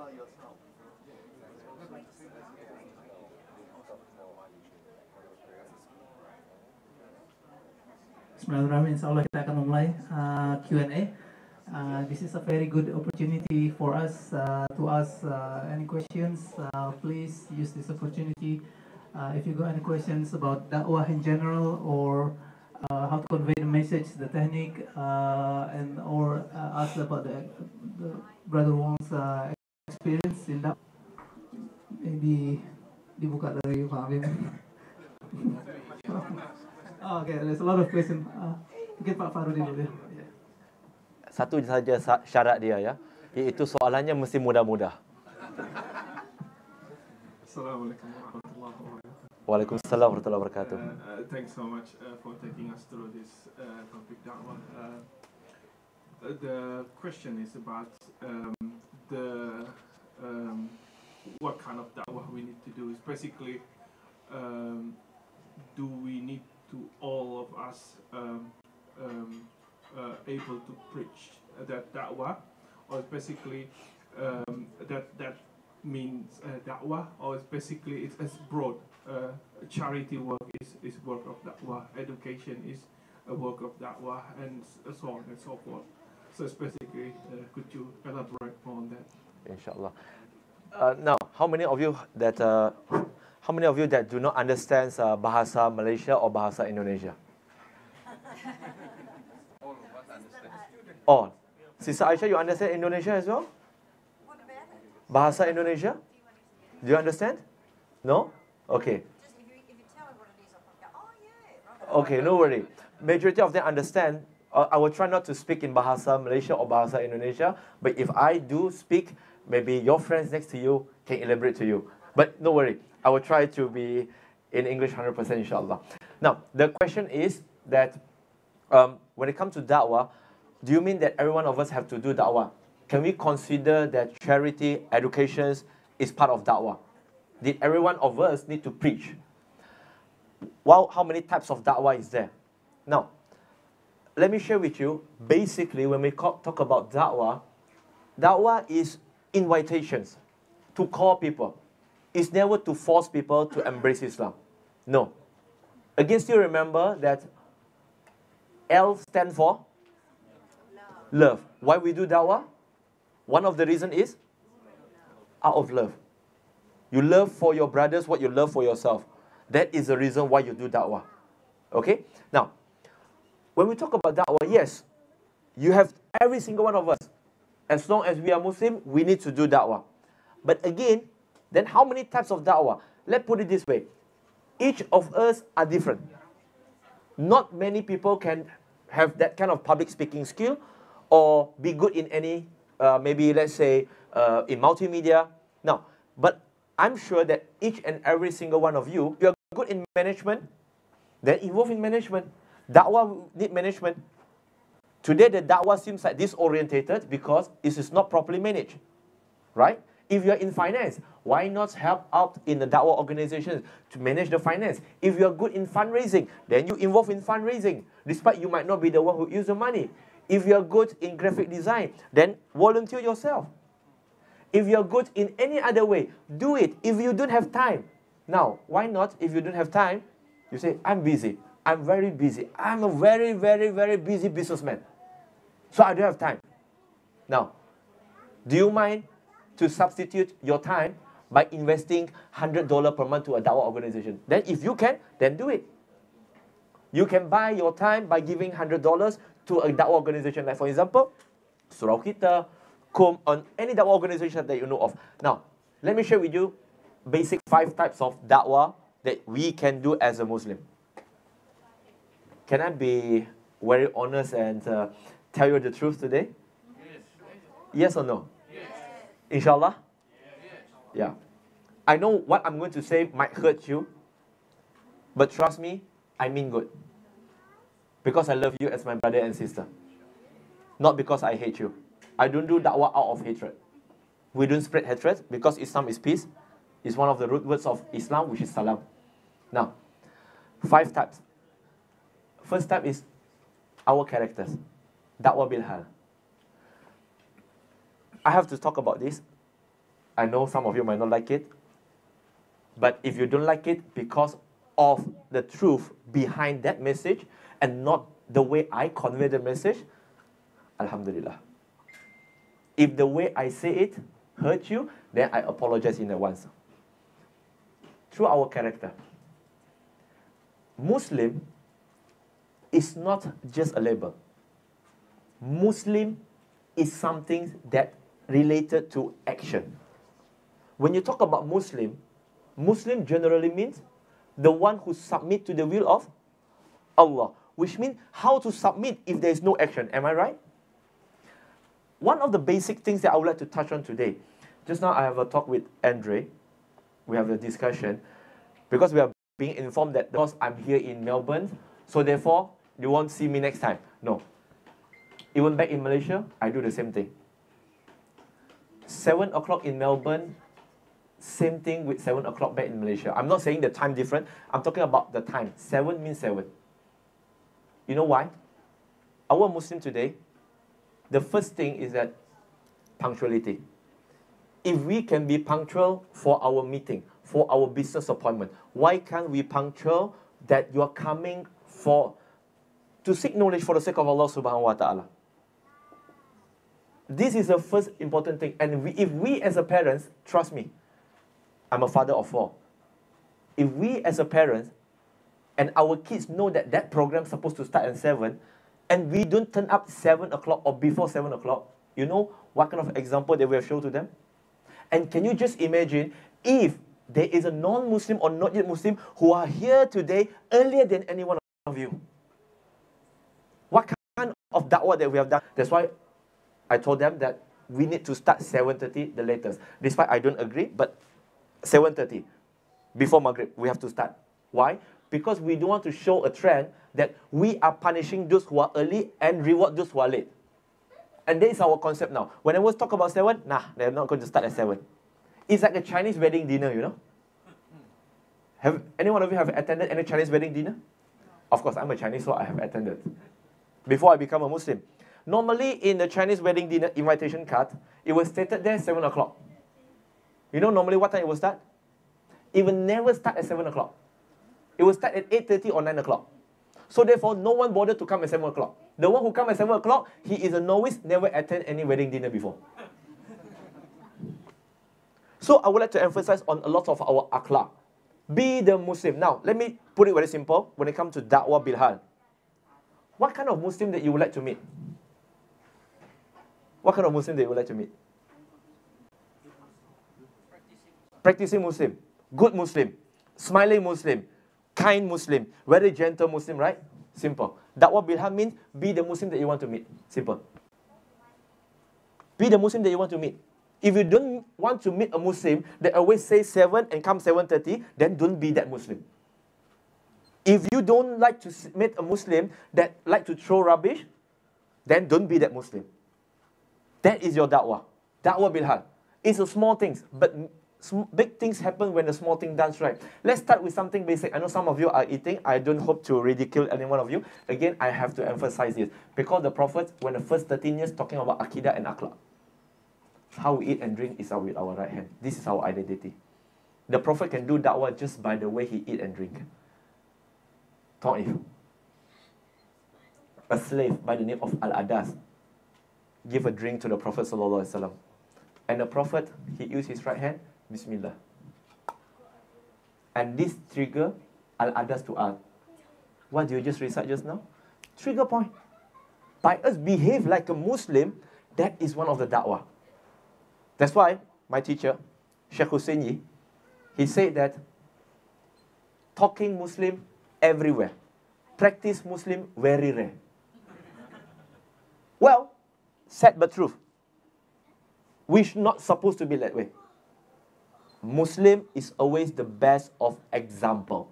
Bismillahirrahmanirrahim. Insyaallah kita akan memulai Q&A. This is a very good opportunity for us to ask any questions. Please use this opportunity. If you got any questions about dakwah in general, or how to convey the message, the technique, and or ask about the brother Wong's experience in that, maybe dibuka dari Pak Habib. Okay, there's a lot of questions. Mungkin Pak Farudi dulu ya. Satu saja syarat dia ya, iaitu soalannya mesti mudah-mudah. Assalamualaikum warahmatullahi wabarakatuh. Waalaikumsalam warahmatullahi wabarakatuh. Thanks so much for taking us through this topic da'wah. The question is about what kind of da'wah we need to do. Is basically, do we need to all of us able to preach that da'wah, or basically that means da'wah, or it's basically it's as broad. Charity work is work of da'wah, education is a work of da'wah, and so on and so forth. So specifically, could you elaborate more on that? Inshallah. Now, how many of you that do not understand bahasa Malaysia or bahasa Indonesia? All. Sister Aisyah, you understand Indonesia as well? Bahasa Indonesia? Do you understand? No? Okay. Just if you tell me what it is, I'll probably go, oh yeah. Right. Okay, no worry. Majority of them understand. I will try not to speak in bahasa Malaysia or bahasa Indonesia, but if I do speak, maybe your friends next to you can elaborate to you. But no worry, I will try to be in English 100% inshallah. Now, the question is that when it comes to da'wah, do you mean that every one of us have to do da'wah? Can we consider that charity, education is part of da'wah? Did every one of us need to preach? Well, how many types of da'wah is there? Now, let me share with you, basically when we talk about da'wah, da'wah is invitations to call people. It's never to force people to embrace Islam. No. Again, still remember that L stands for love. Why we do da'wah? One of the reasons is out of love. You love for your brothers what you love for yourself. That is the reason why you do da'wah. Okay? Now, when we talk about da'wah, yes, you have every single one of us. As long as we are Muslim, we need to do da'wah. But again, then how many types of da'wah? Let's put it this way. Each of us are different. Not many people can have that kind of public speaking skill or be good in any, maybe let's say, in multimedia. Now, but I'm sure that each and every single one of you, you're good in management, then involved in management. Da'wah need management. Today, the da'wah seems like disorientated because it is not properly managed, right? If you're in finance, why not help out in the da'wah organizations to manage the finance? If you're good in fundraising, then you involve in fundraising, despite you might not be the one who use the money. If you're good in graphic design, then volunteer yourself. If you're good in any other way, do it. If you don't have time, now, why not? If you don't have time, you say, I'm busy. I'm very busy. I'm a very, very, very busy businessman. So I don't have time. Now, do you mind to substitute your time by investing $100 per month to a da'wah organization? Then if you can, then do it. You can buy your time by giving $100 to a da'wah organization. Like for example, Surau kita, on any da'wah organization that you know of. Now, let me share with you basic 5 types of da'wah that we can do as a Muslim. Can I be very honest and tell you the truth today? Yes. Yes or no? Yes. Inshallah? Yes. Yeah. I know what I'm going to say might hurt you, but trust me, I mean good. Because I love you as my brother and sister. Not because I hate you. I don't do da'wah out of hatred. We don't spread hatred because Islam is peace. It's one of the root words of Islam, which is salam. Now, 5 types. First type is our characters. Da'wah bil hal. I have to talk about this. I know some of you might not like it, but if you don't like it because of the truth behind that message and not the way I convey the message, Alhamdulillah. If the way I say it hurt you, then I apologize in advance. Through our character. Muslim is not just a label. Muslim is something that related to action. When you talk about Muslim, Muslim generally means the one who submit to the will of Allah, which means how to submit if there is no action. Am I right? One of the basic things that I would like to touch on today, just now I have a talk with Andre, we have a discussion, because we are being informed that because I'm here in Melbourne, so therefore you won't see me next time. No. Even back in Malaysia, I do the same thing. 7 o'clock in Melbourne, same thing with 7 o'clock back in Malaysia. I'm not saying the time different, I'm talking about the time. 7 means 7. You know why? Our Muslim today, the first thing is that punctuality. If we can be punctual for our meeting, for our business appointment, why can't we punctual that you are coming to seek knowledge for the sake of Allah subhanahu wa ta'ala? This is the first important thing. And if we as a parents, trust me, I'm a father of 4. If we as a parents and our kids know that that program is supposed to start at 7, and we don't turn up 7 o'clock or before 7 o'clock, you know what kind of example that we have shown to them? And can you just imagine if there is a non-Muslim or not yet Muslim who are here today earlier than any one of you? What kind of da'wah that we have done? That's why I told them that we need to start 7:30 the latest. Despite I don't agree, but 7:30 before Maghrib, we have to start. Why? Because we don't want to show a trend that we are punishing those who are early and reward those who are late. And that is our concept now. When I was talk about 7, they're not going to start at 7. It's like a Chinese wedding dinner, you know. Have any one of you have attended any Chinese wedding dinner? Of course, I'm a Chinese, so I have attended. Before I become a Muslim. Normally, in the Chinese wedding dinner invitation card, it was stated there 7 o'clock. You know normally what time it will start? It will never start at 7 o'clock. It will start at 8:30 or 9 o'clock. So therefore, no one bothered to come at 7 o'clock. The one who come at 7 o'clock, he is a novice, never attended any wedding dinner before. So I would like to emphasize on a lot of our akhlaq. Be the Muslim. Now, let me put it very simple when it comes to da'wah bilhal. What kind of Muslim that you would like to meet? What kind of Muslim that you would like to meet? Practicing Muslim, good Muslim, smiling Muslim, kind Muslim, very gentle Muslim, right? Simple. Da'wah bilhal means be the Muslim that you want to meet. Simple. Be the Muslim that you want to meet. If you don't want to meet a Muslim that always says 7 and comes 7:30, then don't be that Muslim. If you don't like to meet a Muslim that like to throw rubbish, then don't be that Muslim. That is your da'wah. Da'wah bilhal. It's a small things, but big things happen when the small thing done right. Let's start with something basic. I know some of you are eating. I don't hope to ridicule any one of you. Again, I have to emphasize this. Because the Prophet, when the first 13 years talking about akidah and akhlaq, how we eat and drink is with our right hand. This is our identity. The Prophet can do da'wah just by the way he eat and drink. Ta'if. A slave by the name of Al-Adas give a drink to the Prophet sallallahu alaihi wasallam. And the Prophet, he used his right hand, Bismillah. And this trigger Al-Adas to us. What do you just recite just now? Trigger point. By us behave like a Muslim, that is one of the da'wah. That's why my teacher, Sheikh Husseini, he said that talking Muslim everywhere, practice Muslim very rare. Well, sad but truth. We're not supposed to be that way. Muslim is always the best of example.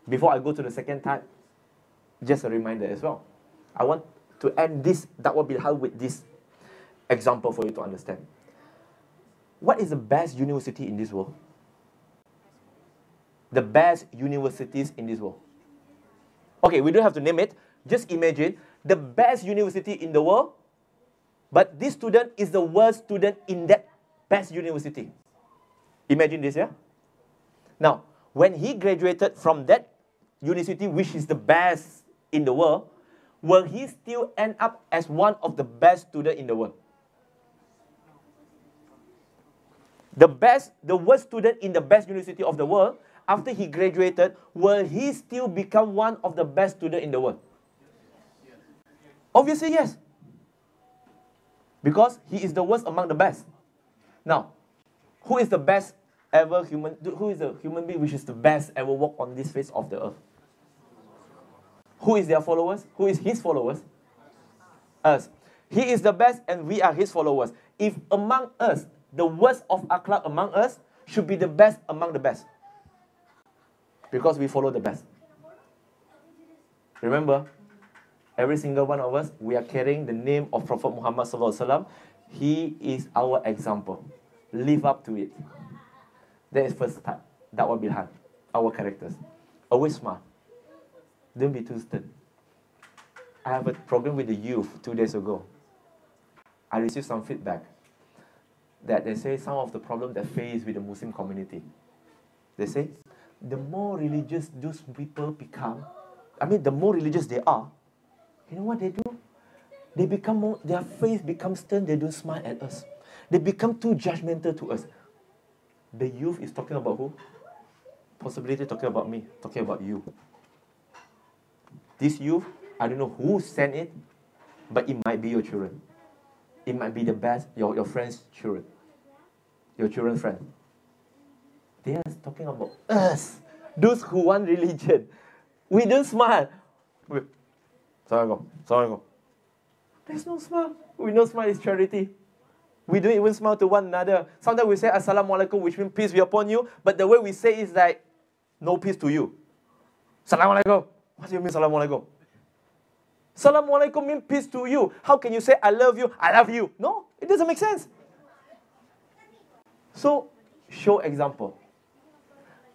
Before I go to the second type, just a reminder as well. I want to end this da'wah bilhal with this example for you to understand. What is the best university in this world? The best universities in this world. Okay, we don't have to name it. Just imagine the best university in the world, but this student is the worst student in that best university. Imagine this, yeah? Now, when he graduated from that university, which is the best in the world, will he still end up as one of the best students in the world? The worst student in the best university of the world, after he graduated, will he still become one of the best students in the world? Obviously, yes. Because he is the worst among the best. Now, who is the best ever human, who is the human being which is the best ever walk on this face of the earth? Who is their followers? Who is his followers? Us. He is the best and we are his followers. If among us, the worst of akhlaq among us should be the best among the best. Because we follow the best. Remember, every single one of us, we are carrying the name of Prophet Muhammad sallallahu alaihi wasallam. He is our example. Live up to it. That is first part. Da'wah bilhan. Our characters. Always smile. Don't be too stern. I have a program with the youth 2 days ago. I received some feedback that they say some of the problems they face with the Muslim community. They say, the more religious those people become, the more religious they are, you know what they do? They become more, their face becomes stern, they don't smile at us. They become too judgmental to us. The youth is talking about who? Possibly talking about me, talking about you. This youth, I don't know who sent it, but it might be your children. It might be the best, your friend's children. Your children's friend. They are talking about us. Those who want religion. We don't smile. Assalamualaikum. There's no smile. We know smile is charity. We don't even smile to one another. Sometimes we say Assalamualaikum, which means peace be upon you. But the way we say is like, no peace to you. Assalamualaikum. What do you mean Assalamualaikum? Assalamualaikum means peace to you. How can you say I love you? I love you. No, it doesn't make sense. So, show example.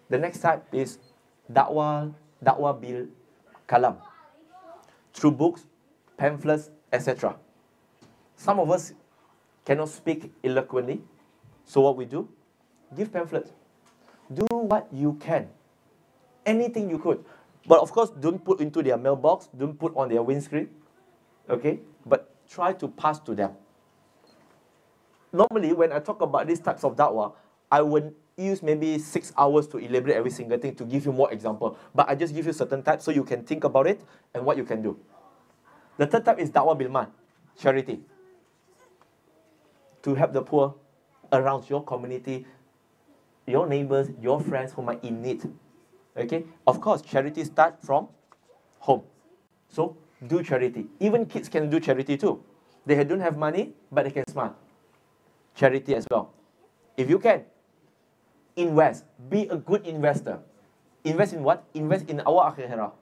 The next type is da'wah bil kalam. Through books, pamphlets, etc. Some of us cannot speak eloquently. So what we do? Give pamphlets. Do what you can. Anything you could. But of course, don't put into their mailbox. Don't put on their windscreen. Okay? But try to pass to them. Normally, when I talk about these types of da'wah, I would use maybe 6 hours to elaborate every single thing to give you more example. But I just give you certain types so you can think about it and what you can do. The third type is da'wah bil mal, charity. To help the poor around your community, your neighbors, your friends who might in need. Okay? Of course, charity starts from home. So, do charity. Even kids can do charity too. They don't have money, but they can smile. Charity as well. If you can, invest. Be a good investor. Invest in what? Invest in our akhirah.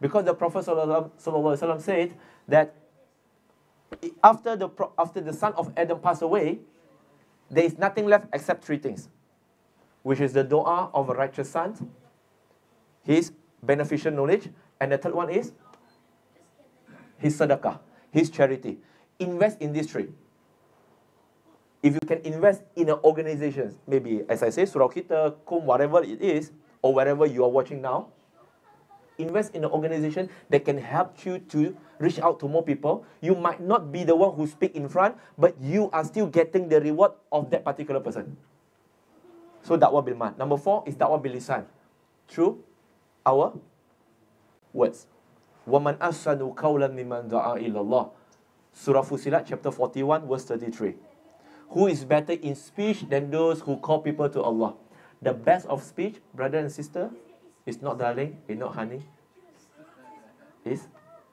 Because the Prophet ﷺ said that after the son of Adam passed away, there is nothing left except 3 things. Which is the dua of a righteous son, his beneficial knowledge, and the third one is his sadaqah, his charity. Invest in these 3. If you can invest in an organization, maybe, as I say, Surau kita, whatever it is, or wherever you are watching now, invest in an organization that can help you to reach out to more people. You might not be the one who speak in front, but you are still getting the reward of that particular person. So, da'wah bil mal. Number 4 is da'wah bil lisan. Through our words. وَمَنْ أَحْسَنُ قَوْلًا مِمَّنْ دَعَا إِلَى اللَّهِ. Surah Fusilat, chapter 41, verse 33. Who is better in speech than those who call people to Allah? The best of speech, brother and sister, is not darling, is not honey. Is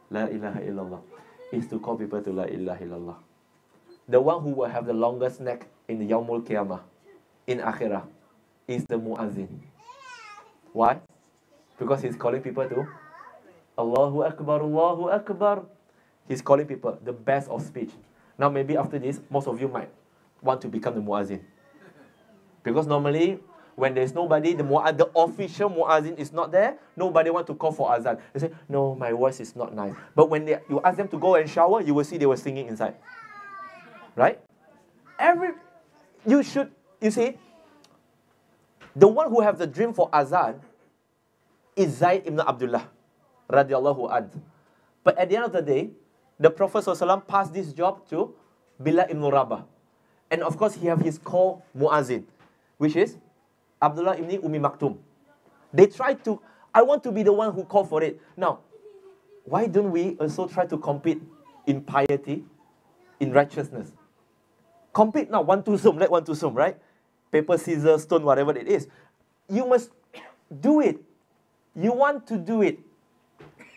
La ilaha illallah. Is to call people to La ilaha illallah. The one who will have the longest neck in the Yawmul Qiyamah, in Akhirah, is the Muazzin. Why? Because he's calling people to Allahu Akbar, Allahu Akbar. He's calling people the best of speech. Now maybe after this, most of you might want to become the Muazzin. Because normally, when there's nobody, the official Muazzin is not there, nobody want to call for Azan. They say, no, my voice is not nice. But when you ask them to go and shower, you will see they were singing inside. Right? You see, the one who have the dream for azan is Zaid ibn Abdullah, radiallahu anhu. But at the end of the day, the Prophet ﷺ passed this job to Bilal ibn Rabah. And of course, he have his co-muazzin, which is Abdullah ibn Umi Maktum. They tried to, I want to be the one who called for it. Now, why don't we also try to compete in piety, in righteousness? Compete now, 1, 2, zoom, let 1, 2, zoom, right? Paper, scissors, stone, whatever it is. You must do it. You want to do it.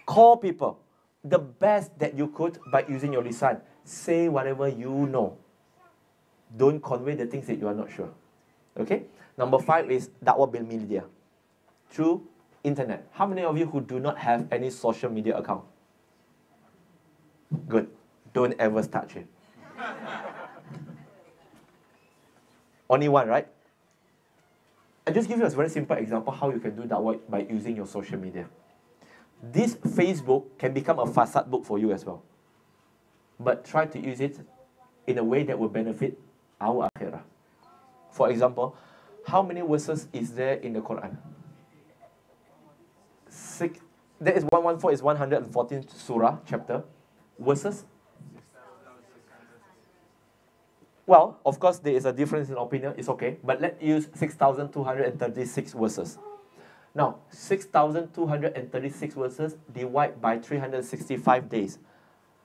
Call people. The best that you could by using your lisan. Say whatever you know. Don't convey the things that you are not sure. Okay? Number 5 is da'wah bil media. Through internet. How many of you who do not have any social media account? Good. Don't ever touch it. Only one, right? I'll just give you a very simple example how you can do da'wah by using your social media. This Facebook can become a fasad book for you as well. But try to use it in a way that will benefit our akhirah. For example, how many verses is there in the Quran? 6. There is 114 is 114th surah, chapter. Verses? Well, of course, there is a difference in opinion. It's okay. But let's use 6,236 verses. Now, 6,236 verses divide by 365 days.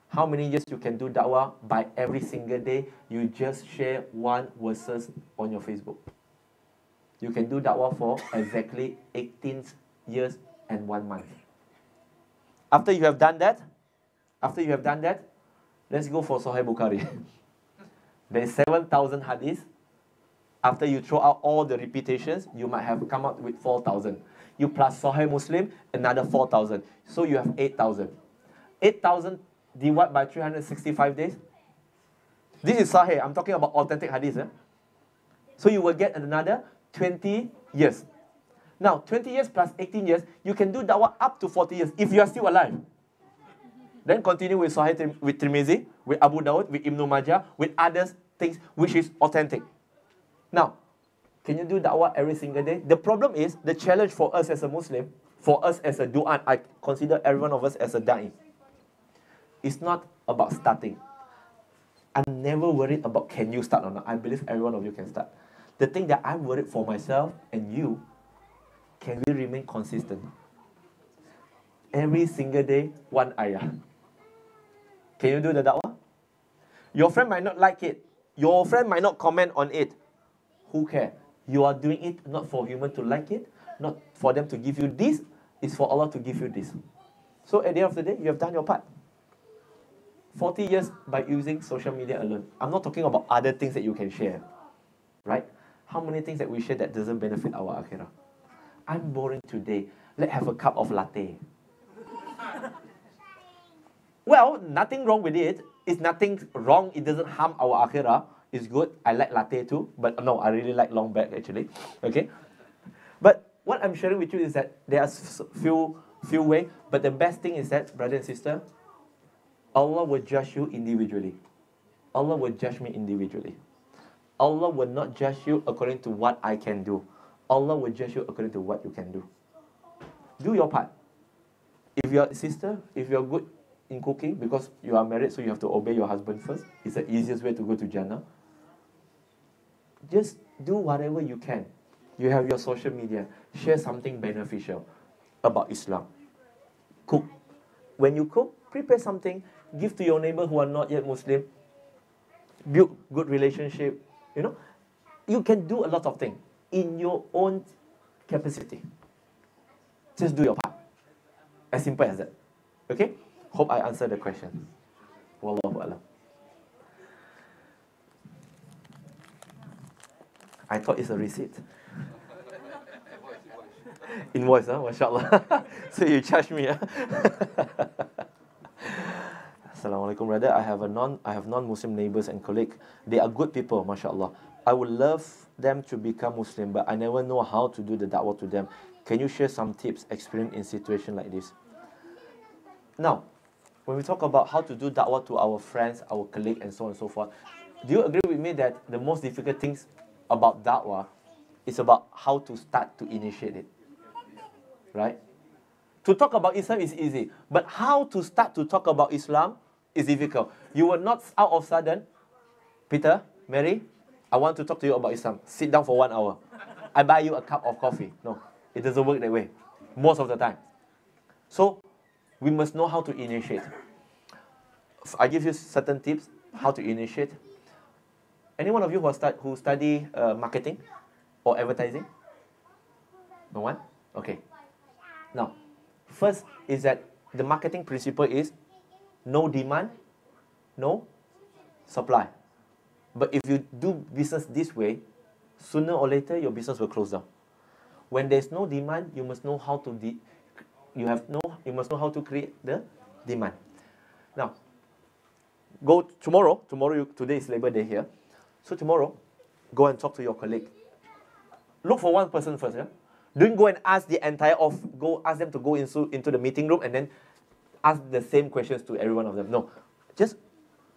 How many years you can do da'wah by every single day? You just share 1 verses on your Facebook. You can do da'wah for exactly 18 years and 1 month. After you have done that, let's go for Sahih Bukhari. There is 7,000 hadiths. After you throw out all the repetitions, you might have come up with 4,000. You plus Sahih Muslim, another 4,000. So you have 8,000. 8,000 divided by 365 days. This is Sahih. I'm talking about authentic hadith. So you will get another 20 years. Now, 20 years plus 18 years, you can do da'wah up to 40 years if you are still alive. Then continue with Sahih, with Tirmizi, with Abu Dawud, with Ibn Majah, with others things which is authentic. Now, can you do da'wah every single day? The problem is, the challenge for us as a Muslim, for us as a du'at, I consider every one of us as a da'i. It's not about starting. I'm never worried about can you start or not. I believe every one of you can start. The thing that I'm worried for myself and you, can we remain consistent? Every single day, 1 ayah. Can you do the da'wah? Your friend might not like it. Your friend might not comment on it. Who cares? You are doing it not for human to like it, not for them to give you this. It's for Allah to give you this. So at the end of the day, you have done your part. 40 years by using social media alone. I'm not talking about other things that you can share. Right? How many things that we share that doesn't benefit our akhirah? I'm boring today. Let's have a cup of latte. Well, nothing wrong with it. It's nothing wrong. It doesn't harm our akhirah. It's good. I like latte too. But no, I really like long back actually. Okay? But what I'm sharing with you is that there are few ways. But the best thing is that, brother and sister, Allah will judge you individually. Allah will judge me individually. Allah will not judge you according to what I can do. Allah will judge you according to what you can do. Do your part. If you're a sister, if you're good in cooking, because you are married, so you have to obey your husband first. It's the easiest way to go to Jannah. Just do whatever you can. You have your social media. Share something beneficial about Islam. Cook. When you cook, prepare something. Give to your neighbor who are not yet Muslim. Build good relationship. You know, you can do a lot of things in your own capacity. Just do your part. As simple as that. Okay? Hope I answered the question. Wallahu alam. I thought it's a receipt. Invoice, huh? MashaAllah. So you charge me, huh? Assalamualaikum, brother. I have non-Muslim neighbors and colleagues. They are good people, mashallah. I would love them to become Muslim, but I never know how to do the da'wah to them. Can you share some tips experienced in situations like this? Now, when we talk about how to do da'wah to our friends, our colleagues, and so on and so forth, do you agree with me that the most difficult things about da'wah is about how to start to initiate it? Right? To talk about Islam is easy, but how to start to talk about Islam is difficult. You will not out of sudden, Peter, Mary, I want to talk to you about Islam. Sit down for 1 hour. I buy you a cup of coffee. No, it doesn't work that way most of the time. So we must know how to initiate. I give you certain tips how to initiate. Any one of you who study marketing or advertising? No one? Okay. Now, first is that the marketing principle is no demand, no supply. But if you do business this way, sooner or later your business will close down. When there's no demand, you must know how to create the demand. Now, today is Labor Day here. So tomorrow, go and talk to your colleague. Look for one person first. Yeah? Don't go and ask the entire ask them to go into the meeting room and then ask the same questions to every one of them. No, just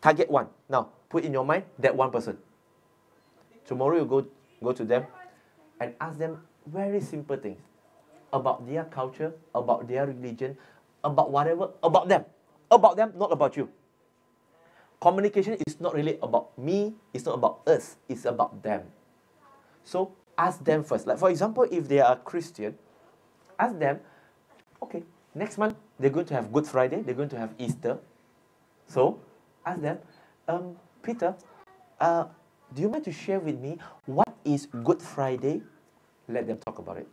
target one. Now, put in your mind that one person. Tomorrow you go to them and ask them very simple things about their culture, about their religion, about whatever, about them, not about you. Communication is not really about me, it's not about us, it's about them. So ask them first. Like for example, if they are Christian, ask them, okay, next month they're going to have Good Friday, they're going to have Easter. So ask them, Peter, do you mind to share with me what is Good Friday? Let them talk about it.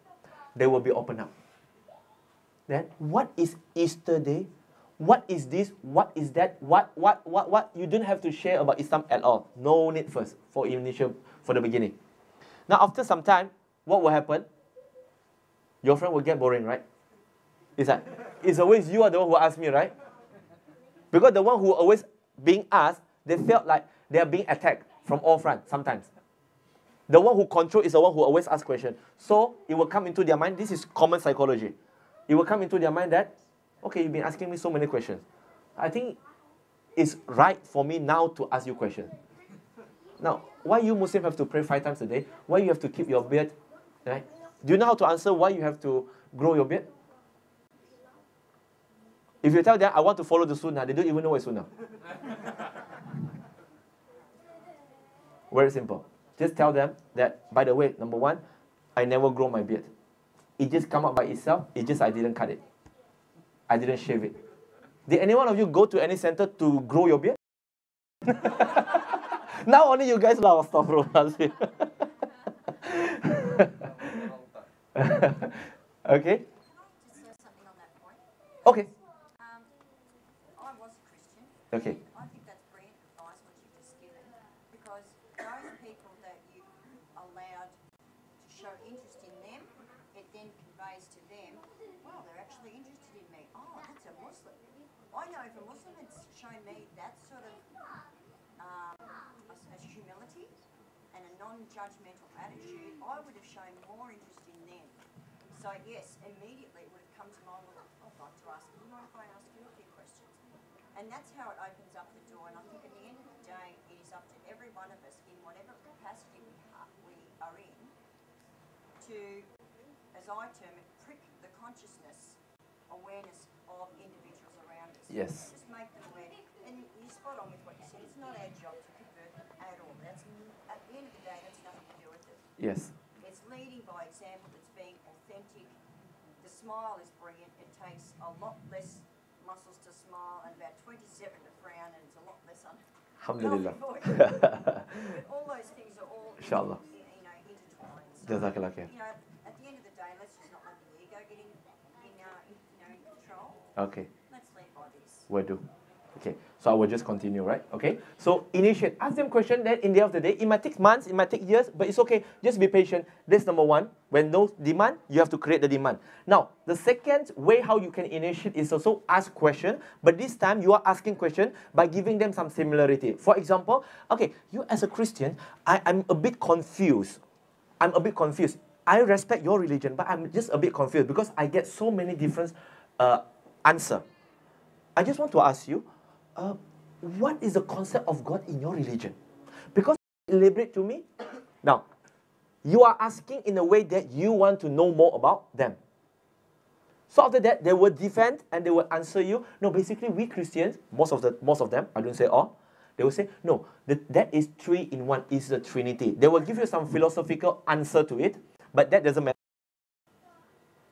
They will be open up. Then what is Easter Day? What is this? What is that? What? You don't have to share about Islam at all. No need first for the beginning. Now, after some time, what will happen? Your friend will get boring, right? It's always you are the one who asks me, right? Because the one who always being asked, they felt like they are being attacked from all fronts sometimes. The one who controls is the one who always asks questions. So it will come into their mind. This is common psychology. It will come into their mind that, okay, you've been asking me so many questions. I think it's right for me now to ask you questions. Now, why you Muslims have to pray 5 times a day? Why you have to keep your beard? Right? Do you know how to answer why you have to grow your beard? If you tell them, I want to follow the sunnah, they don't even know what is sunnah. Very simple. Just tell them that, by the way, number one, I never grow my beard. It just come up by itself. It's just I didn't cut it. I didn't shave it. Did any one of you go to any center to grow your beard? Now only you guys laugh. Astaghfirullah. Okay? Just say something on that point. Okay. I was a Christian. Okay. I think that's brilliant advice what you've just given, because those people that you allowed to show interest in them, it then conveys to them, well, they're actually interested in me. Oh, that's a Muslim. I know if a Muslim had shown me that sort of I suppose humility and a non-judgmental attitude, I would have shown more interest in them. So yes, immediately it would have come to mind, well, I'd like to ask you, mind if I ask you a few questions? And that's how it opens up the door. And I think at the end of the day, it is up to every one of us in whatever capacity we are in to, as I term it, prick the consciousness, awareness of individuals around us. Yes. Just make them aware. And you're spot on with what you said. It's not our job to convert them at all. That's, at the end of the day, that's nothing to do with it. Yes. It's leading by example. It's being authentic. The smile is brilliant. It takes a lot less muscles to smile and about 27 to frown, and it's a lot less Alhamdulillah. But all those things are all Inshallah. intertwined. So, Jazakallah khair. at the end of the day, let's just not let the ego get in control. Okay. Let's lead by this. Will do. Okay, so I will just continue, right? Okay, so initiate. Ask them question, then in the end of the day, it might take months, it might take years, but it's okay. Just be patient. That's number one. When no demand, you have to create the demand. Now, the second way how you can initiate is also ask question, but this time you are asking question by giving them some similarity. For example, okay, you as a Christian, I'm a bit confused. I respect your religion, but I'm just a bit confused because I get so many different answer. I just want to ask you, what is the concept of God in your religion? Because elaborate to me. Now, you are asking in a way that you want to know more about them. So after that, they will defend and they will answer you. No, basically we Christians, most of them, I don't say all, they will say, no, that is 3 in 1, is the Trinity. They will give you some philosophical answer to it, but that doesn't matter.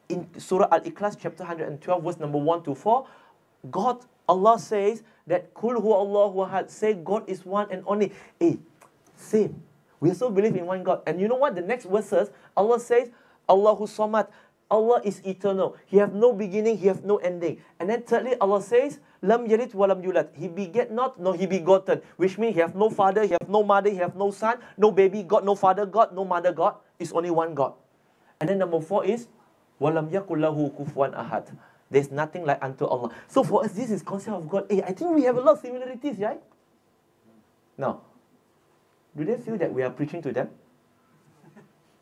In Surah Al-Ikhlas, chapter 112, verse number 1 to 4, Allah says that, Kul huwa Allahu ahad, say God is one and only. Same. We also believe in one God. And you know what? The next verse says, Allah says, Allahu Samad, Allah is eternal. He have no beginning, He have no ending. And then thirdly, Allah says, Lam yalid wa lam yulad. He beget not, nor He begotten. Which means He have no father, He have no mother, He have no son, no baby God, no father God, no mother God. It's only one God. And then number 4 is, Walam yakullahu kufuwan ahad. There's nothing like unto Allah. So for us, this is concept of God. I think we have a lot of similarities, right? Now, do they feel that we are preaching to them?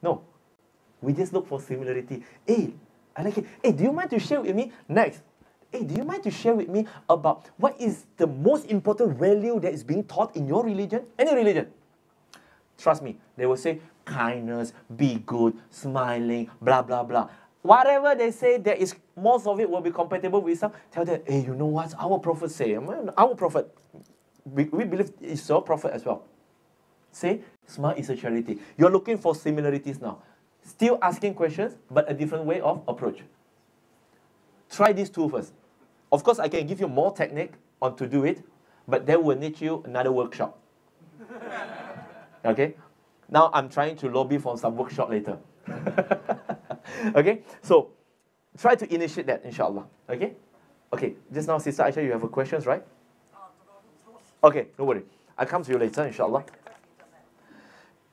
No. We just look for similarity. I like it. Do you mind to share with me? Next. Do you mind to share with me about what is the most important value that is being taught in your religion? Any religion. Trust me, they will say kindness, be good, smiling, blah, blah, blah. Whatever they say, most of it will be compatible with Islam. Tell them, you know what our prophet say? Our prophet, we believe it's your prophet as well. Say, smile is a charity. You're looking for similarities now. Still asking questions, but a different way of approach. Try these 2 first. Of course, I can give you more technique on to do it, but that will need you another workshop. Okay? Now I'm trying to lobby for some workshop later. Okay? So, try to initiate that, inshallah. Okay? Okay, just now, Sister Aisha, you have a questions, right? Okay, don't worry. I'll come to you later, inshallah.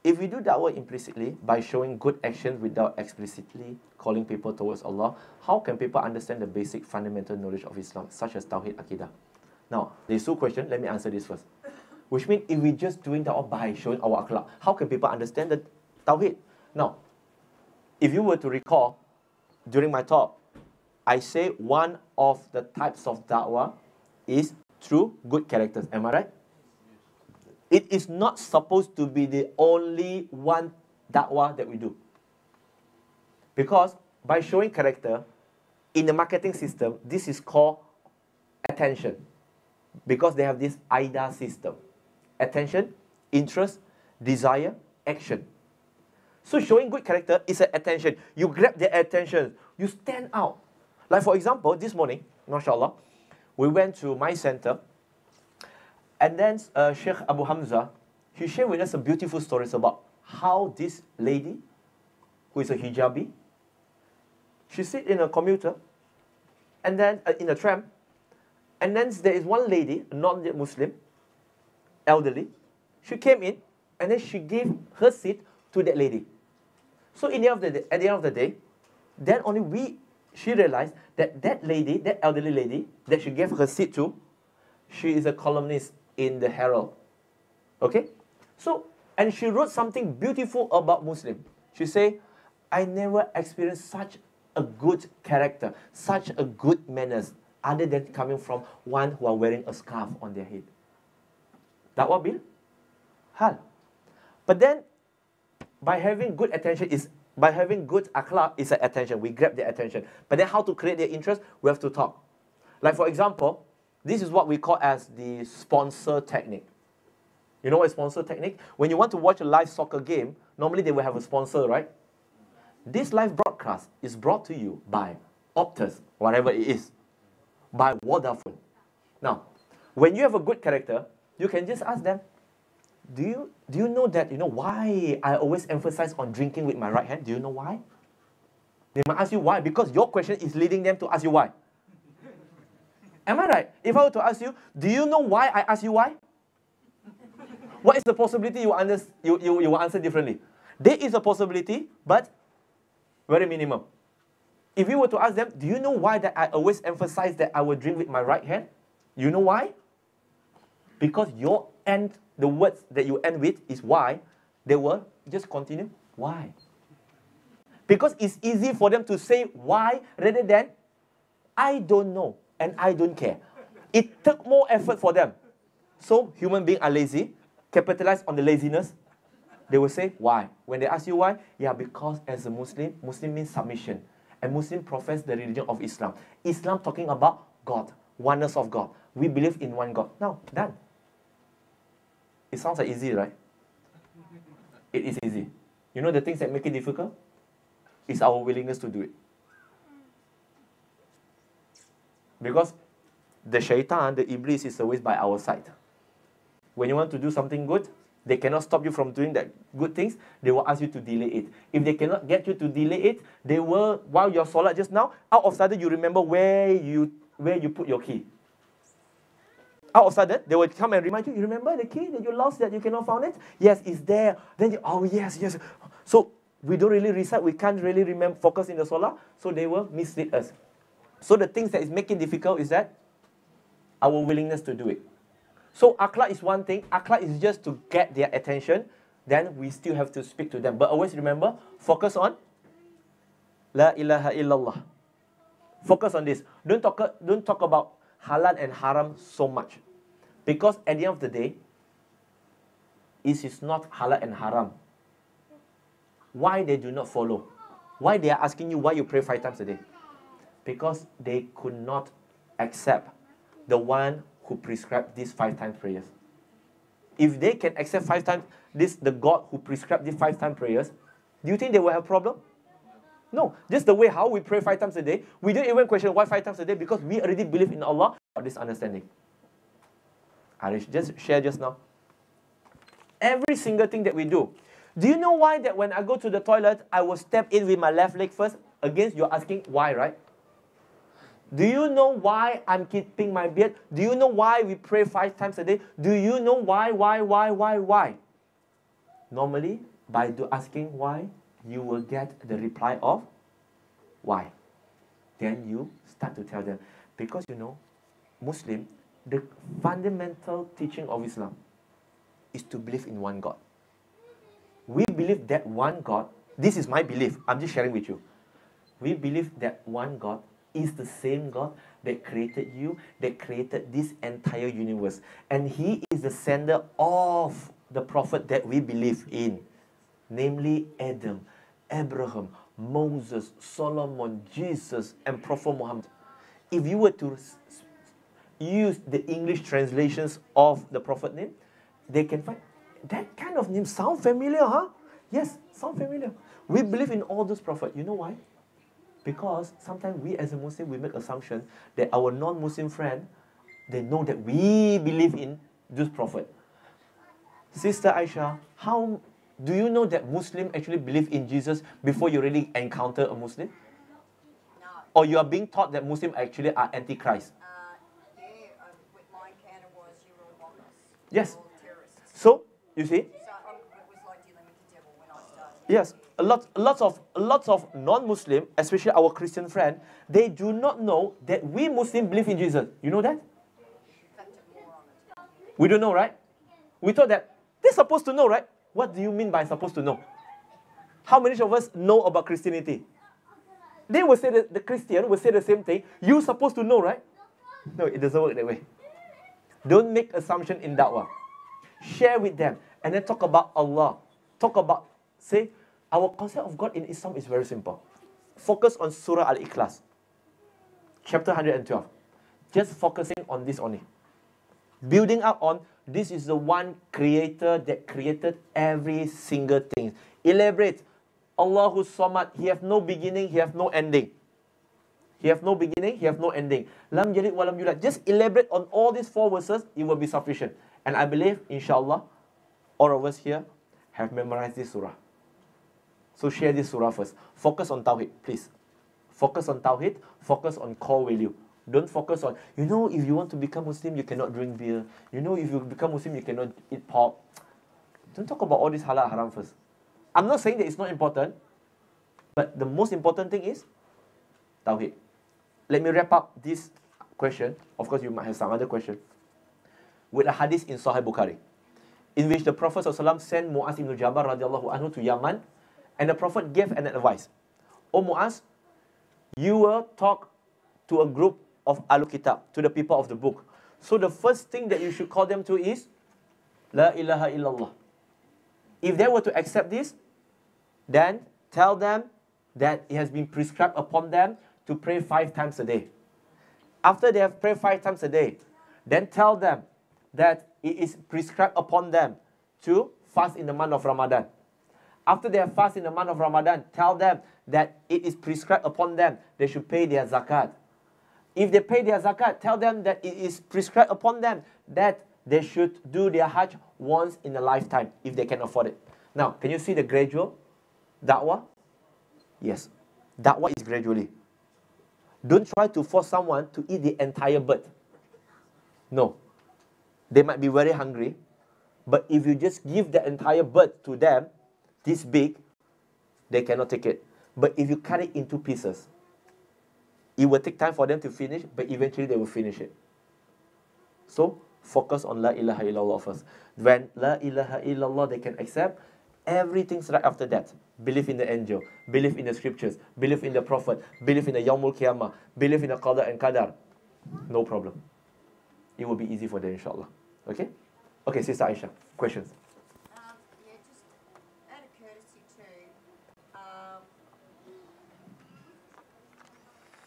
If we do da'wah implicitly by showing good actions without explicitly calling people towards Allah, how can people understand the basic fundamental knowledge of Islam, such as Tawheed Aqidah? Now, there's 2 questions. Let me answer this first. Which means if we're just doing da'wah by showing our akhlaq, how can people understand the Tawheed? Now, if you were to recall, during my talk, I say one of the types of da'wah is through good characters. Am I right? It is not supposed to be the only one da'wah that we do. Because by showing character, in the marketing system, this is called attention. Because they have this AIDA system. Attention, interest, desire, action. So showing good character is an attention. You grab their attention. You stand out. Like for example, this morning, mashallah, we went to my center. And then Sheikh Abu Hamza, he shared with us some beautiful stories about how this lady, who is a hijabi, she sit in a commuter, and then in a tram, and then there is one lady, a non-Muslim, elderly. She came in, and then she gave her seat to that lady. So at the end of the day, then only she realized that that lady, that elderly lady, that she gave her seat to, she is a columnist in the Herald. Okay? So, and she wrote something beautiful about Muslim. She said, I never experienced such a good character, such a good manners, other than coming from one who are wearing a scarf on their head. Da'wah bil hal. But then, by having good attention by having good akhlaq is an attention. We grab their attention. But then how to create their interest? We have to talk. Like for example, this is what we call as the sponsor technique. You know what is sponsor technique? When you want to watch a live soccer game, normally they will have a sponsor, right? This live broadcast is brought to you by Optus, whatever it is, by Vodafone. Now, when you have a good character, you can just ask them, do you know that, why I always emphasize on drinking with my right hand? Do you know why? They might ask you why, because your question is leading them to ask you why. Am I right? If I were to ask you, do you know why I ask you why? What is the possibility you will answer differently? There is a possibility, but very minimum. If you were to ask them, do you know why that I always emphasize that I will drink with my right hand? You know why? Because the words that you end with is why, they will just continue, why? Because it's easy for them to say why rather than I don't know and I don't care. It took more effort for them. So human beings are lazy. capitalize on the laziness? They will say, why? When they ask you why, yeah, because as a Muslim, Muslim means submission. And Muslim profess the religion of Islam. Islam talking about God, oneness of God. We believe in one God. Now, done. It sounds like easy, right? It is easy. You know the things that make it difficult? It's our willingness to do it. Because the shaitan, the iblis, is always by our side. When you want to do something good, they cannot stop you from doing that good things. They will ask you to delay it. If they cannot get you to delay it, they will, while you're salat just now, out of sudden you remember where you put your key. Out of sudden, they will come and remind you, you remember the key that you lost, that you cannot find it? Yes, it's there. Then you, oh yes, yes. So we don't really recite, we can't really remember, focus in the salah, so they will mislead us. So the things that is making difficult is that our willingness to do it. So akhlak is one thing. Akhlak is just to get their attention. Then we still have to speak to them. But always remember, focus on La ilaha illallah. Focus on this. Don't talk about halal and haram so much. Because at the end of the day, it is not halal and haram. Why they do not follow? Why they are asking you why you pray 5 times a day? Because they could not accept the one who prescribed these 5 times prayers. If they can accept 5 times the God who prescribed these 5 times prayers, do you think they will have a problem? No. Just the way how we pray 5 times a day, we don't even question why 5 times a day, because we already believe in Allah or this understanding. Arish, just share just now. Every single thing that we do. Do you know why that when I go to the toilet, I will step in with my left leg first? Against you're asking why, right? Do you know why I'm keeping my beard? Do you know why we pray 5 times a day? Do you know why? Normally, by asking why, you will get the reply of why. Then you start to tell them. Because you know, Muslim, the fundamental teaching of Islam is to believe in one God. We believe that one God, this is my belief, I'm just sharing with you. We believe that one God is the same God that created you, that created this entire universe. And He is the sender of the prophet that we believe in. Namely Adam, Abraham, Moses, Solomon, Jesus, and Prophet Muhammad. If you were to use the English translations of the prophet name, they can find that kind of name sound familiar, huh? Yes, sound familiar. We believe in all those prophets. You know why? Because sometimes we as a Muslim, we make assumption that our non-Muslim friend, they know that we believe in this prophet. Sister Aisha, how do you know that Muslim actually believe in Jesus before you really encounter a Muslim? No. Or you are being taught that Muslims actually are antichrist? My encounter was you were all us. Yes. All terrorists. So, you see? So it was like dealing with the devil when I started. Yes, lots of non-Muslim, especially our Christian friend, they do not know that we Muslim believe in Jesus. You know that? We don't know, right? We thought that they're supposed to know, right? What do you mean by supposed to know? How many of us know about Christianity? They will say that the Christian will say the same thing. You're supposed to know, right? No, it doesn't work that way. Don't make assumption in da'wah. Share with them. And then talk about Allah. Talk about, say, our concept of God in Islam is very simple. Focus on Surah Al-Ikhlas. Chapter 112. Just focusing on this only. Building up on, this is the one creator that created every single thing. Elaborate. Allahu Samad. He have no beginning, He have no ending. He have no beginning, He have no ending. Lam yalid wa lam yulad. Just elaborate on all these 4 verses, it will be sufficient. And I believe, inshallah, all of us here have memorized this surah. So share this surah first. Focus on Tawheed, please. Focus on Tawheed, focus on core value. Don't focus on, you know, if you want to become Muslim, you cannot drink beer. You know, if you become Muslim, you cannot eat pork. Don't talk about all this halal haram first. I'm not saying that it's not important, but the most important thing is Tawheed. Let me wrap up this question. Of course, you might have some other question. With a hadith in Sahih Bukhari, in which the Prophet ﷺ sent Mu'az ibn Jabal radiallahu anhu to Yaman, and the Prophet gave an advice. O Mu'az, you will talk to a group of Ahlul Kitab, to the people of the book. So the first thing that you should call them to is La ilaha illallah. If they were to accept this, then tell them that it has been prescribed upon them to pray 5 times a day. After they have prayed 5 times a day, then tell them that it is prescribed upon them to fast in the month of Ramadan. After they have fasted in the month of Ramadan, tell them that it is prescribed upon them they should pay their zakat. If they pay their zakat, tell them that it is prescribed upon them that they should do their hajj once in a lifetime if they can afford it. Now, can you see the gradual da'wah? Yes. Da'wah is gradually. Don't try to force someone to eat the entire bird. No. They might be very hungry, but if you just give the entire bird to them, this big, they cannot take it. But if you cut it into pieces, it will take time for them to finish, but eventually they will finish it. So, focus on La ilaha illallah first. When La ilaha illallah they can accept, everything's right after that. Believe in the angel, believe in the scriptures, believe in the prophet, believe in the Yawmul Qiyamah, believe in the Qadar and Qadar. No problem. It will be easy for them, inshallah. Okay? Okay, Sister Aisha, questions? Yeah, just out of courtesy too,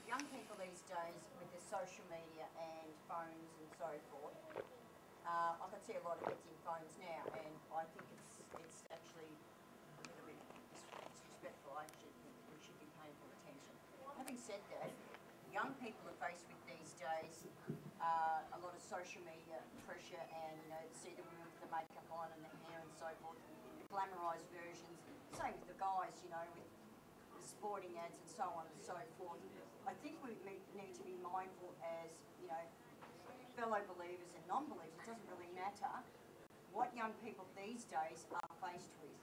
young people these days with their social media and phones and so forth, I can see a lot of kids in phones now, and I think it's actually a little bit disrespectful. I actually think we should be paying full attention. Having said that, young people are faced with these days a lot of social media pressure, and see the women with the makeup on and the hair and so forth, the glamorised versions. Same with the guys, with the sporting ads and so on and so forth. I think we need to be mindful as, fellow believers and non-believers. It doesn't really matter what young people these days are faced with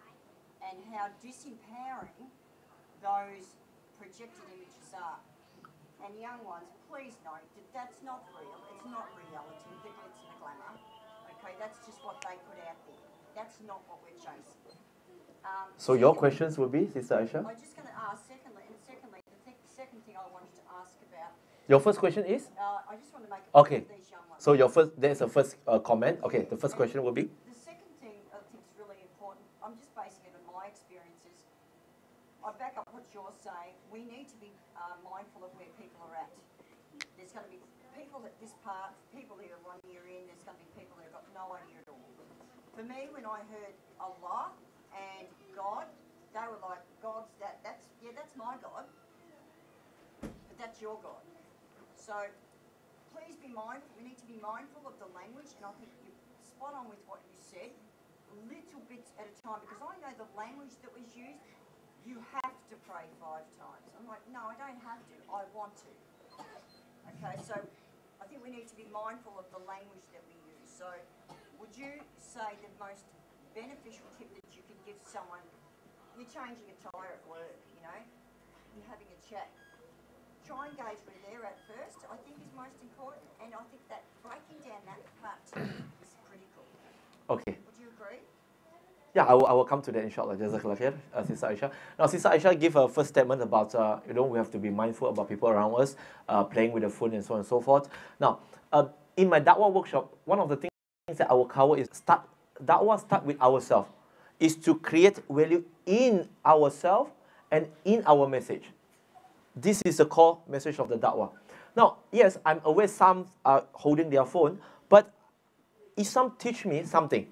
and how disempowering those projected images are. And young ones, please note that that's not real. It's not reality, the glitz and the glamour. Okay, that's just what they put out there. That's not what we're chasing. So your questions will be, Sister Aisha? I'm just going to ask, secondly, the second thing I wanted to ask about. Your first question is? I just want to make a point of these young ones. So there's a first comment. Okay, the first question will be? The second thing I think is really important, I'm just basing it on my experiences. I back up what you're saying. We need to be mindful of where people are at. There's going to be people at this part, people who are 1 year in, there's going to be people who have got no idea at all. For me, when I heard Allah and God, they were like, that's my God, but that's your God. So please be mindful. We need to be mindful of the language, and I think you're spot on with what you said, little bits at a time, because I know the language that was used, you have to pray 5 times. I'm like, no, I don't have to, I want to. Okay, so I think we need to be mindful of the language that we use. So would you say the most beneficial tip that you could give someone, you're changing a tyre at work, you're having a chat, try and gauge where they're at first, I think is most important, and I think that breaking down that part is critical. Okay. Would you agree? Yeah, I will come to that, inshallah. Jazakallah khair, Sister Aisha. Now, Sister Aisha gave a first statement about, we have to be mindful about people around us, playing with the phone and so on and so forth. Now, in my da'wah workshop, one of the things that I will cover is start with ourselves, is to create value in ourselves and in our message. This is the core message of the da'wah. Now, yes, I'm aware some are holding their phone, but Islam teach me something.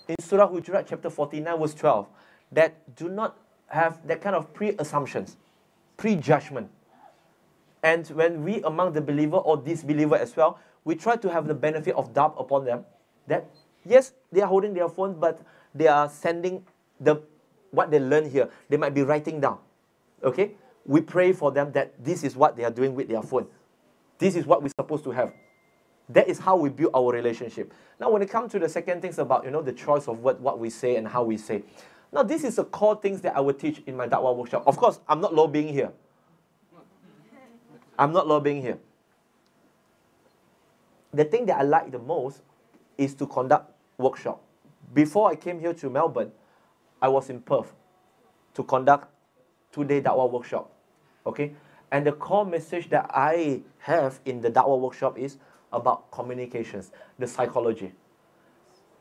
In Surah Hujurat chapter 49 verse 12, that do not have that kind of pre-assumptions, prejudgment. And when we among the believer or disbeliever as well, we try to have the benefit of doubt upon them, that yes, they are holding their phone, but they are sending what they learn here. They might be writing down. Okay? We pray for them that this is what they are doing with their phone. This is what we're supposed to have. That is how we build our relationship. Now, when it comes to the second things about, the choice of what we say and how we say. Now, this is the core things that I will teach in my da'wah workshop. Of course, I'm not lobbying here. I'm not lobbying here. The thing that I like the most is to conduct workshop. Before I came here to Melbourne, I was in Perth to conduct 2-day da'wah workshop. Okay? And the core message that I have in the da'wah workshop is about communications, the psychology.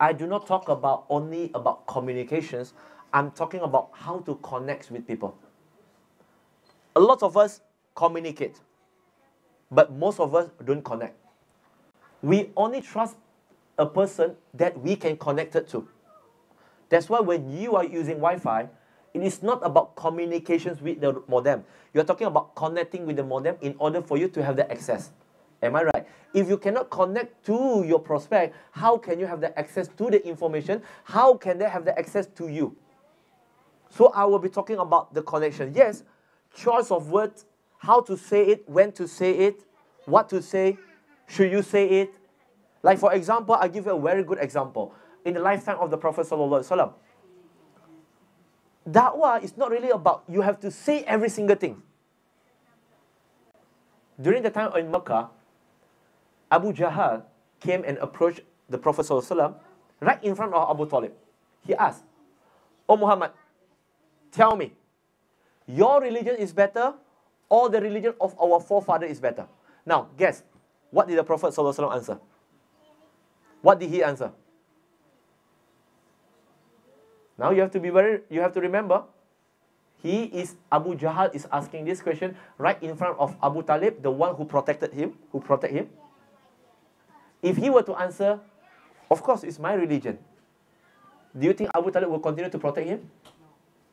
I do not talk about only about communications. I'm talking about how to connect with people. A lot of us communicate, but most of us don't connect. We only trust a person that we can connect it to. That's why when you are using Wi-Fi, it is not about communications with the modem. You're talking about connecting with the modem in order for you to have the access. Am I right? If you cannot connect to your prospect, how can you have the access to the information? How can they have the access to you? So I will be talking about the connection. Yes, choice of words, how to say it, when to say it, what to say, should you say it. Like for example, I'll give you a very good example. In the lifetime of the Prophet ﷺ, da'wah is not really about you have to say every single thing. During the time in Mecca, Abu Jahl came and approached the Prophet ﷺ right in front of Abu Talib. He asked, "Oh Muhammad, tell me, your religion is better or the religion of our forefather is better?" Now, guess, what did the Prophet ﷺ answer? What did he answer? Now you have to remember, Abu Jahl is asking this question right in front of Abu Talib, the one who protected him, If he were to answer, of course, it's my religion, do you think Abu Talib will continue to protect him?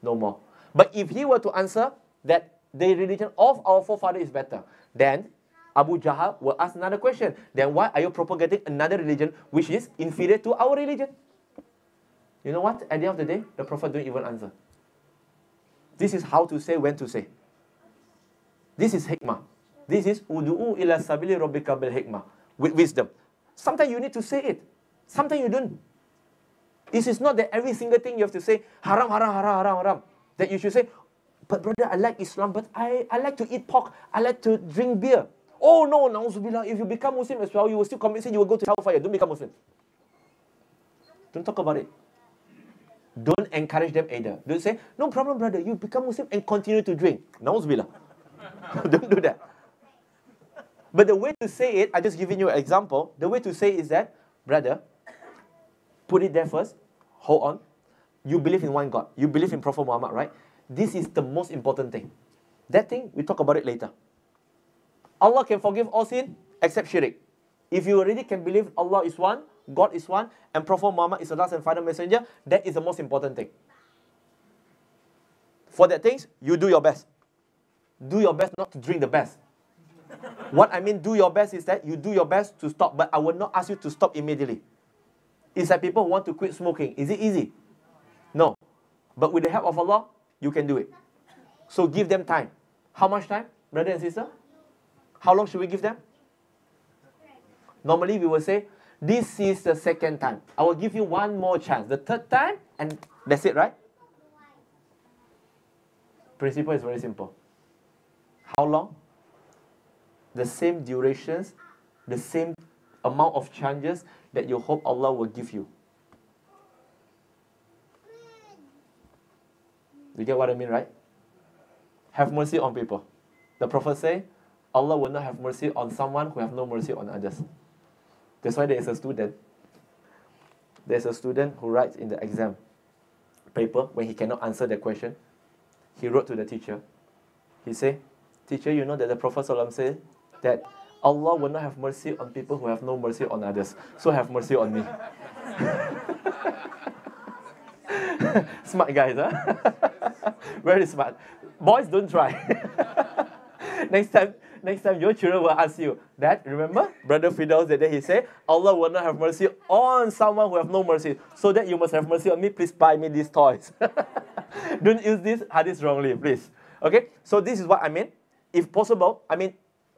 No more. But if he were to answer that the religion of our forefather is better, then Abu Jahl will ask another question. Then why are you propagating another religion which is inferior to our religion? You know what? At the end of the day, the Prophet didn't even answer. This is how to say, when to say. This is hikmah. This is udu'u ila sabili rabbika bil hikmah. With wisdom. Sometimes you need to say it. Sometimes you don't. This is not that every single thing you have to say, haram, haram, haram, haram, haram. That you should say, but brother, I like Islam, but I like to eat pork. I like to drink beer. Oh no, na'uzubillah, if you become Muslim as well, you will still commit sin, you will go to hellfire. Don't become Muslim. Don't talk about it. Don't encourage them either. Don't say, no problem, brother, you become Muslim and continue to drink. Na'uzubillah. Don't do that. But the way to say it, I'm just giving you an example. The way to say it is that, brother, put it there first. Hold on. You believe in one God. You believe in Prophet Muhammad, right? This is the most important thing. That thing, we talk about it later. Allah can forgive all sin except shirk. If you already can believe Allah is one, God is one, and Prophet Muhammad is the last and final messenger, that is the most important thing. For that things, you do your best. Do your best not to drink the best. What I mean do your best is that you do your best to stop, but I will not ask you to stop immediately. It's like people who want to quit smoking. Is it easy? No. But with the help of Allah, you can do it. So give them time. How much time, brother and sister? How long should we give them? Normally we will say, this is the second time. I will give you one more chance. The third time, and that's it, right? Principle is very simple. How long? The same durations, the same amount of chances that you hope Allah will give you. You get what I mean, right? Have mercy on people. The Prophet say, Allah will not have mercy on someone who have no mercy on others. That's why there is a student. There's a student who writes in the exam paper when he cannot answer the question. He wrote to the teacher. He said, teacher, you know that the Prophet ﷺ said that Allah will not have mercy on people who have no mercy on others. So have mercy on me. Smart guys, huh? Very smart. Boys, don't try. Next time your children will ask you, Dad, remember Brother Firdaus that day he said, Allah will not have mercy on someone who have no mercy. So that you must have mercy on me, please buy me these toys. Don't use this hadith wrongly, please. Okay, so this is what I mean. If possible, I mean,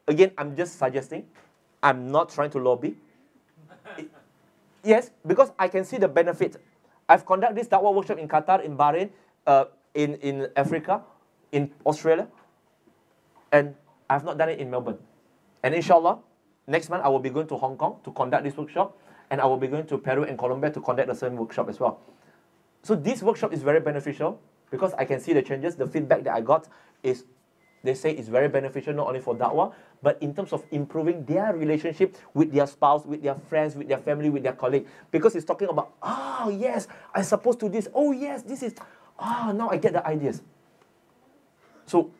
again, I'm just suggesting. I'm not trying to lobby. Yes, because I can see the benefit. I've conducted this da'wah workshop in Qatar, in Bahrain, in Africa, in Australia, and I've not done it in Melbourne. And inshallah, next month I will be going to Hong Kong to conduct this workshop, and I will be going to Peru and Colombia to conduct the same workshop as well. So this workshop is very beneficial because I can see the changes. The feedback that I got is They say it's very beneficial not only for da'wah, but in terms of improving their relationship with their spouse, with their friends, with their family, with their colleague. Because it's talking about, yes, I'm supposed to do this. Oh, yes, this is, now I get the ideas. So,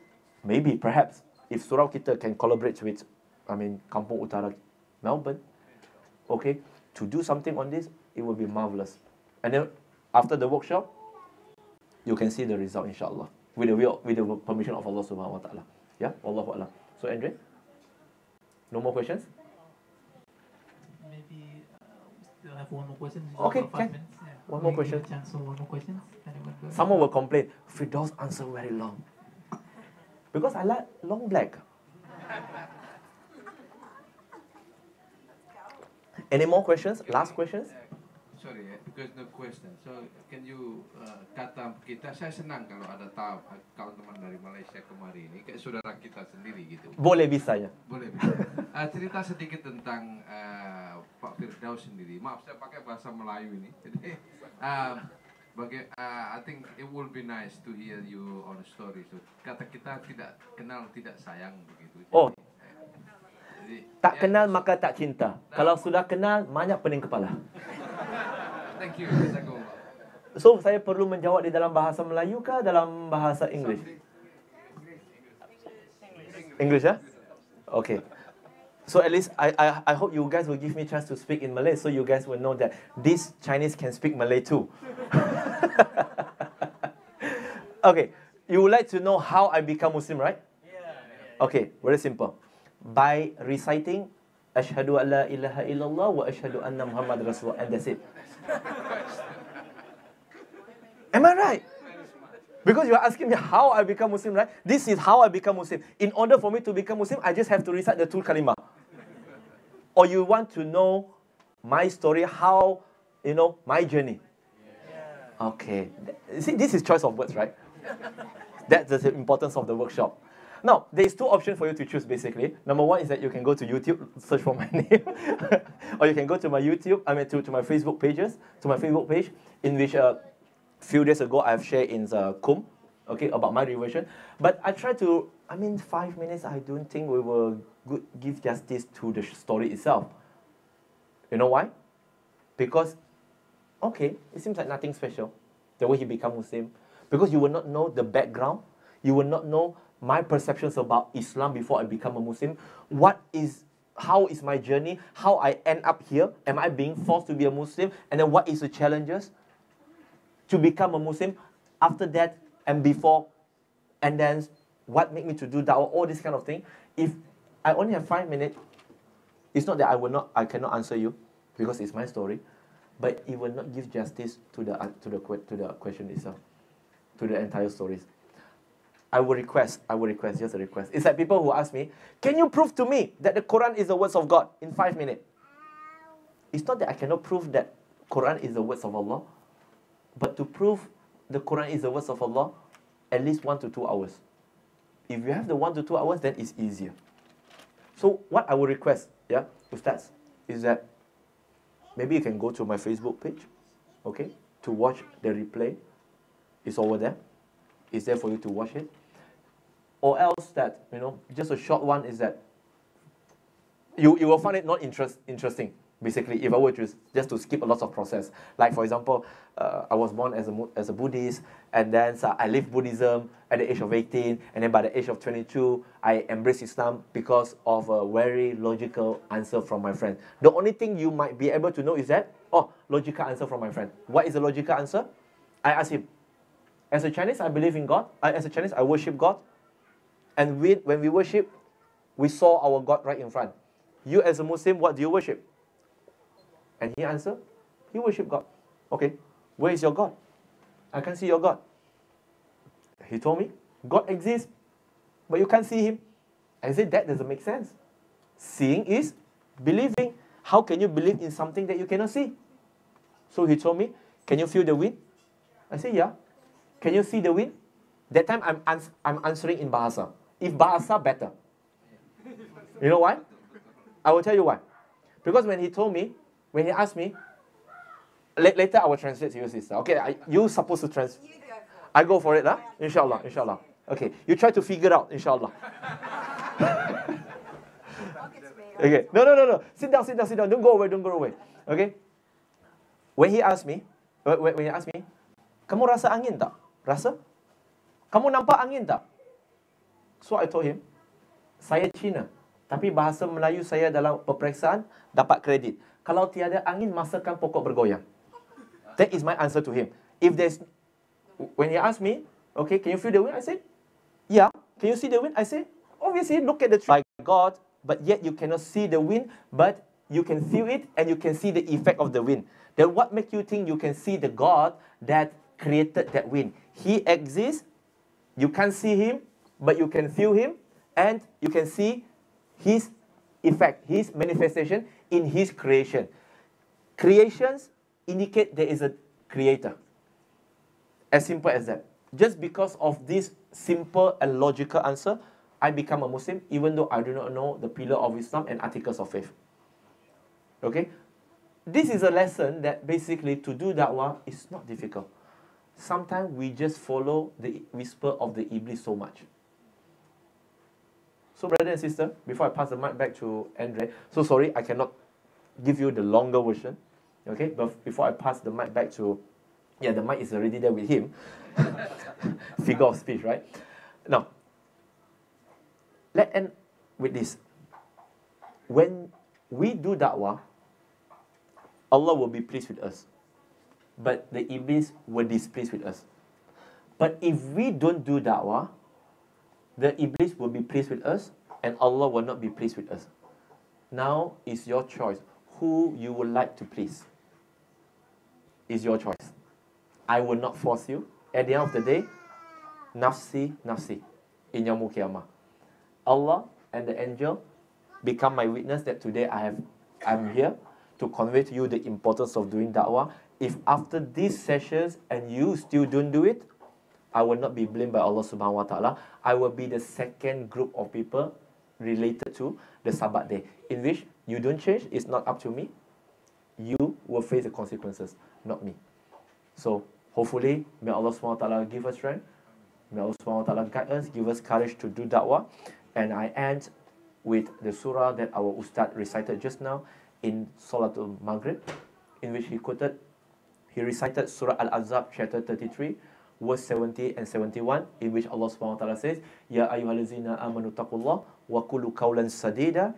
maybe, perhaps, if Surau kita can collaborate with, Kampung Utara, Melbourne, okay, to do something on this, it will be marvelous. And then, after the workshop, you can see the result, inshallah. With the permission of Allah subhanahu wa ta'ala. Yeah? Wallahu a'lam. So, Andre? No more questions? Maybe we still have one more question. Okay, About 5 can. minutes. Yeah. One more We give question. a chance for one more question. Anyone go? Someone will complain, Firdaus answer very long. Because I like long black. Any more questions? Last questions? Sorry, because no question. So, can you kata kita, saya senang kalau ada tahu kawan-kawan dari Malaysia kemari ini, kayak saudara kita sendiri gitu. Boleh bisanya. Boleh. Cerita sedikit tentang Pak Firdaus sendiri. Maaf, saya pakai bahasa Melayu ini. Jadi, I think it will be nice to hear you on story. So, kata kita tidak kenal, tidak sayang begitu. Oh. Jadi, Tak kenal maka tak cinta. Kalau sudah kenal, banyak pening kepala. Thank you. So, saya perlu menjawab di dalam bahasa Melayu kah dalam bahasa English? English, ya? Okay. So at least I hope you guys will give me a chance to speak in Malay, so you guys will know that these Chinese can speak Malay too. Okay. You would like to know how I become Muslim, right? Okay, very simple. By reciting Ashhadu an la ilaha illallah wa ashhadu anna Muhammad Rasulullah, and that's it. Am I right? Because you are asking me how I become Muslim, right? This is how I become Muslim. In order for me to become Muslim, I just have to recite the two kalimah. Or you want to know my story, how, my journey. Okay. See, this is choice of words, right? That's the importance of the workshop. Now, there is two options for you to choose, basically. Number one is that you can go to YouTube, search for my name. Or you can go to my YouTube, to my Facebook pages, to my Facebook page, in which few days ago I've shared in the Kum, okay, about my reversion. But I try to, 5 minutes, I don't think we will give justice to the story itself. You know why? Because, okay, it seems like nothing special, the way he became Muslim. Because you will not know the background, you will not know my perceptions about Islam before I become a Muslim. How is my journey? How I end up here? Am I being forced to be a Muslim? And then what is the challenges to become a Muslim after that and before? And then what made me to do da'wah? All this kind of thing. If I only have 5 minutes, it's not that I cannot answer you because it's my story, but it will not give justice to the question itself, to the entire stories. I will request, just a request. It's like people who ask me, can you prove to me that the Quran is the words of God in 5 minutes? It's not that I cannot prove that Quran is the words of Allah, but to prove the Quran is the words of Allah, at least 1 to 2 hours. If you have the 1 to 2 hours, then it's easier. So what I will request, Ustaz, is that maybe you can go to my Facebook page, okay, to watch the replay. It's over there. It's there for you to watch it. Or else that, just a short one is that you will find it not interesting, basically, if I were just to skip a lot of process. Like, for example, I was born as a Buddhist, and then I lived Buddhism at the age of 18, and then by the age of 22, I embraced Islam because of a very logical answer from my friend. The only thing you might be able to know is that, logical answer from my friend. What is the logical answer? I asked him, as a Chinese, I believe in God. As a Chinese, I worship God. And when we worship, we saw our God right in front. You as a Muslim, what do you worship? And he answered, he worship God. Okay, where is your God? I can't see your God. He told me, God exists, but you can't see him. I said, that doesn't make sense. Seeing is believing. How can you believe in something that you cannot see? So he told me, can you feel the wind? I said, yeah. Can you see the wind? That time I'm answering in Bahasa. If Bahasa, better. You know why? I will tell you why. Because when he asked me, later I will translate to you, sister. Okay, you supposed to translate. You go for it. I go for it, huh? Inshallah, inshallah. Okay, you try to figure out, inshallah. I'll get spared. Okay, no. Sit down. Don't go away. Okay. When he asked me, kamu rasa angin tak? Rasa? Kamu nampak angin tak? So I told him, saya Cina, tapi bahasa Melayu saya dalam peperiksaan dapat kredit. Kalau tiada angin, masakan pokok bergoyang. That is my answer to him. When he asked me, okay, can you feel the wind? I said, yeah. Can you see the wind? I said, obviously, look at the tree. By God, but yet you cannot see the wind, but you can feel it and you can see the effect of the wind. Then what makes you think you can see the God that created that wind? He exists, you can't see him, but you can feel him, and you can see his effect, his manifestation in his creation. Creations indicate there is a creator. As simple as that. Just because of this simple and logical answer, I become a Muslim, even though I do not know the pillar of Islam and articles of faith. Okay? This is a lesson that basically to do da'wah is not difficult. Sometimes we just follow the whisper of the Iblis so much. So brother and sister, before I pass the mic back to Andre, so sorry, I cannot give you the longer version. Okay? But before I pass the mic back to, the mic is already there with him. Figure of speech, right? Now, let's end with this. When we do da'wah, Allah will be pleased with us. But the Iblis will displeased with us. But if we don't do da'wah, the Iblis will be pleased with us and Allah will not be pleased with us. Now is your choice. Who you would like to please is your choice. I will not force you. At the end of the day, nafsi, in Yaumul Qiyamah. Allah and the angel become my witness that today I'm here to convey to you the importance of doing da'wah. If after these sessions and you still don't do it, I will not be blamed by Allah subhanahu wa ta'ala. I will be the second group of people related to the Sabbath day, in which you don't change, it's not up to me. You will face the consequences, not me. So, hopefully, may Allah subhanahu wa ta'ala give us strength. May Allah subhanahu wa ta'ala guide us, give us courage to do da'wah. And I end with the surah that our Ustad recited just now in Salatul Maghrib, in which he recited Surah Al-Ahzab, chapter 33, verse 70 and 71, in which Allah subhanahu wa ta'ala says, Ya ayyuhallazina amanu taqullah wa qulu qawlan sadida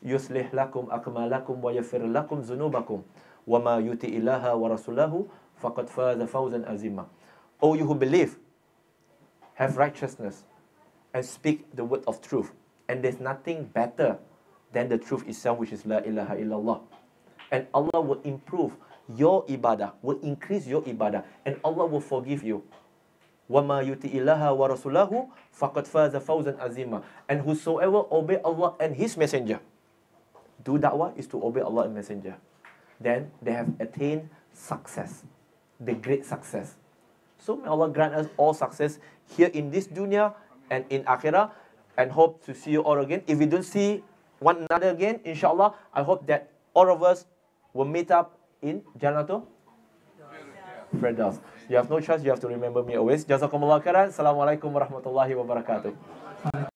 yuslih lakum akmalakum wa yaghfir lakum dhunubakum wa ma yuti ilaha wa rasulahu faqad faza fawzan azima. O you who believe, have righteousness and speak the word of truth. And there's nothing better than the truth itself, which is La ilaha illallah. And Allah will improve your ibadah, will increase your ibadah, and Allah will forgive you. وَمَا يُتِئِ اللَّهَ وَرَسُولَهُ فَقَدْ فَازَ فَوْزًا عَظِيمًا. And whosoever obey Allah and His Messenger, do da'wah is to obey Allah and Messenger, then they have attained success, the great success. So may Allah grant us all success here in this dunya and in akhirah, and hope to see you all again. If we don't see one another again, inshallah, I hope that all of us will meet up in Jannatul Firdaus. You have no choice, you have to remember me always. Jazakumullah khairan. Assalamualaikum warahmatullahi wabarakatuh.